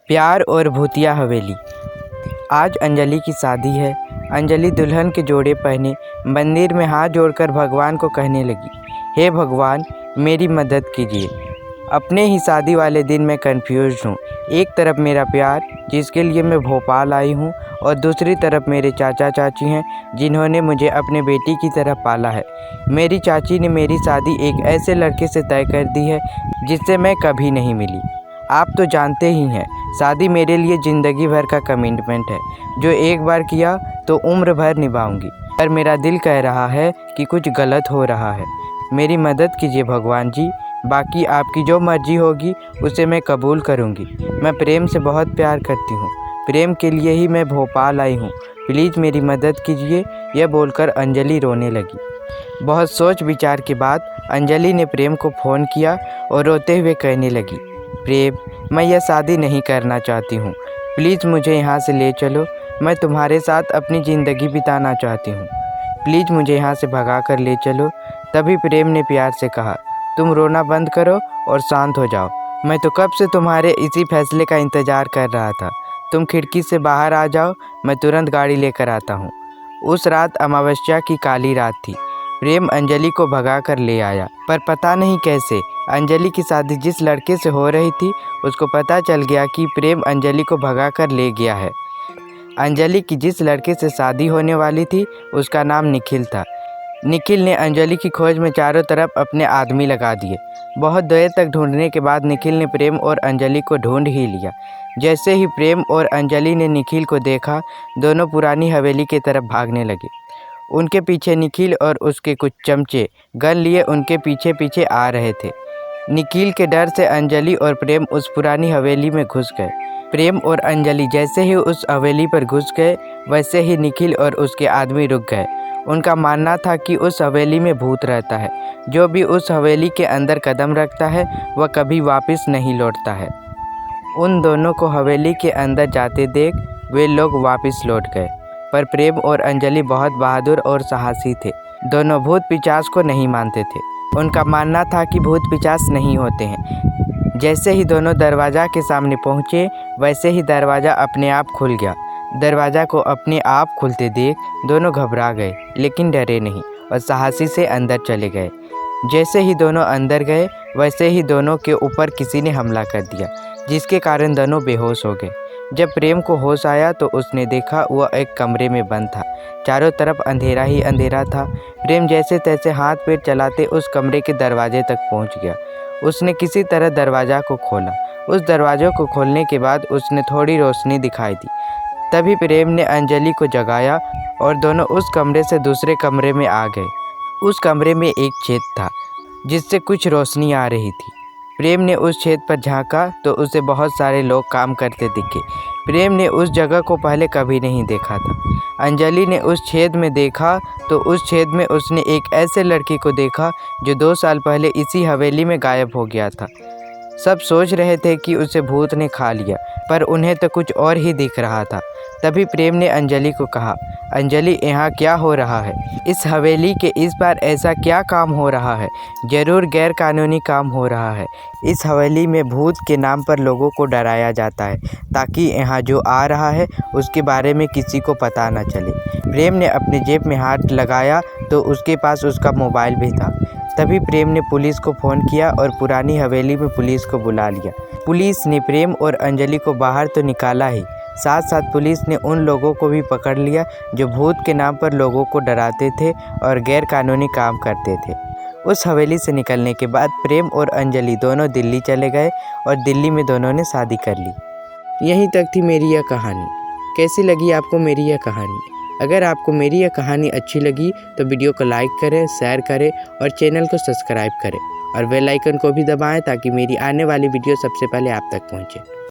प्यार और भूतिया हवेली। आज अंजलि की शादी है। अंजलि दुल्हन के जोड़े पहने मंदिर में हाथ जोड़कर भगवान को कहने लगी, हे भगवान मेरी मदद कीजिए। अपने ही शादी वाले दिन मैं कंफ्यूज हूँ। एक तरफ मेरा प्यार जिसके लिए मैं भोपाल आई हूँ और दूसरी तरफ मेरे चाचा चाची हैं जिन्होंने मुझे अपने बेटी की तरह पाला है। मेरी चाची ने मेरी शादी एक ऐसे लड़के से तय कर दी है जिससे मैं कभी नहीं मिली। आप तो जानते ही हैं, शादी मेरे लिए ज़िंदगी भर का कमिटमेंट है जो एक बार किया तो उम्र भर निभाऊंगी। पर मेरा दिल कह रहा है कि कुछ गलत हो रहा है। मेरी मदद कीजिए भगवान जी। बाकी आपकी जो मर्जी होगी उसे मैं कबूल करूंगी। मैं प्रेम से बहुत प्यार करती हूँ। प्रेम के लिए ही मैं भोपाल आई हूँ। प्लीज़ मेरी मदद कीजिए। यह बोलकर अंजलि रोने लगी। बहुत सोच विचार के बाद अंजलि ने प्रेम को फ़ोन किया और रोते हुए कहने लगी, प्रेम मैं यह शादी नहीं करना चाहती हूँ। प्लीज़ मुझे यहाँ से ले चलो। मैं तुम्हारे साथ अपनी ज़िंदगी बिताना चाहती हूँ। प्लीज़ मुझे यहाँ से भगा कर ले चलो। तभी प्रेम ने प्यार से कहा, तुम रोना बंद करो और शांत हो जाओ। मैं तो कब से तुम्हारे इसी फैसले का इंतज़ार कर रहा था। तुम खिड़की से बाहर आ जाओ, मैं तुरंत गाड़ी लेकर आता हूँ। उस रात अमावस्या की काली रात थी। प्रेम अंजलि को भगा कर ले आया, पर पता नहीं कैसे अंजलि की शादी जिस लड़के से हो रही थी उसको पता चल गया कि प्रेम अंजलि को भगा कर ले गया है। अंजलि की जिस लड़के से शादी होने वाली थी उसका नाम निखिल था। निखिल ने अंजलि की खोज में चारों तरफ अपने आदमी लगा दिए। बहुत देर तक ढूंढने के बाद निखिल ने प्रेम और अंजलि को ढूंढ ही लिया। जैसे ही प्रेम और अंजलि ने निखिल को देखा, दोनों पुरानी हवेली की तरफ भागने लगे। उनके पीछे निखिल और उसके कुछ चमचे गन लिए उनके पीछे पीछे आ रहे थे। निखिल के डर से अंजलि और प्रेम उस पुरानी हवेली में घुस गए। प्रेम और अंजलि जैसे ही उस हवेली पर घुस गए वैसे ही निखिल और उसके आदमी रुक गए। उनका मानना था कि उस हवेली में भूत रहता है। जो भी उस हवेली के अंदर कदम रखता है वह कभी वापस नहीं लौटता है। उन दोनों को हवेली के अंदर जाते देख वे लोग वापस लौट गए। पर प्रेम और अंजलि बहुत बहादुर और साहसी थे। दोनों भूत पिशाच को नहीं मानते थे। उनका मानना था कि भूत पिशाच नहीं होते हैं। जैसे ही दोनों दरवाज़ा के सामने पहुँचे वैसे ही दरवाज़ा अपने आप खुल गया। दरवाज़ा को अपने आप खुलते देख दोनों घबरा गए, लेकिन डरे नहीं और साहसी से अंदर चले गए। जैसे ही दोनों अंदर गए वैसे ही दोनों के ऊपर किसी ने हमला कर दिया, जिसके कारण दोनों बेहोश हो गए। जब प्रेम को होश आया तो उसने देखा वह एक कमरे में बंद था। चारों तरफ अंधेरा ही अंधेरा था। प्रेम जैसे तैसे हाथ पैर चलाते उस कमरे के दरवाजे तक पहुंच गया। उसने किसी तरह दरवाज़ा को खोला। उस दरवाजे को खोलने के बाद उसने थोड़ी रोशनी दिखाई दी। तभी प्रेम ने अंजलि को जगाया और दोनों उस कमरे से दूसरे कमरे में आ गए। उस कमरे में एक छेद था जिससे कुछ रोशनी आ रही थी। प्रेम ने उस छेद पर झांका तो उसे बहुत सारे लोग काम करते दिखे। प्रेम ने उस जगह को पहले कभी नहीं देखा था। अंजलि ने उस छेद में देखा तो उस छेद में उसने एक ऐसे लड़के को देखा जो 2 साल पहले इसी हवेली में गायब हो गया था। सब सोच रहे थे कि उसे भूत ने खा लिया, पर उन्हें तो कुछ और ही दिख रहा था। तभी प्रेम ने अंजलि को कहा, अंजलि यहाँ क्या हो रहा है? इस हवेली के इस बार ऐसा क्या काम हो रहा है? ज़रूर गैर कानूनी काम हो रहा है। इस हवेली में भूत के नाम पर लोगों को डराया जाता है ताकि यहाँ जो आ रहा है उसके बारे में किसी को पता न चले। प्रेम ने अपने जेब में हाथ लगाया तो उसके पास उसका मोबाइल भी था। तभी प्रेम ने पुलिस को फ़ोन किया और पुरानी हवेली में पुलिस को बुला लिया। पुलिस ने प्रेम और अंजलि को बाहर तो निकाला ही, साथ साथ पुलिस ने उन लोगों को भी पकड़ लिया जो भूत के नाम पर लोगों को डराते थे और गैर कानूनी काम करते थे। उस हवेली से निकलने के बाद प्रेम और अंजलि दोनों दिल्ली चले गए और दिल्ली में दोनों ने शादी कर ली। यहीं तक थी मेरी यह कहानी। कैसी लगी आपको मेरी यह कहानी? अगर आपको मेरी यह कहानी अच्छी लगी तो वीडियो को लाइक करें, शेयर करें और चैनल को सब्सक्राइब करें और बेल आइकन को भी दबाएं ताकि मेरी आने वाली वीडियो सबसे पहले आप तक पहुंचे।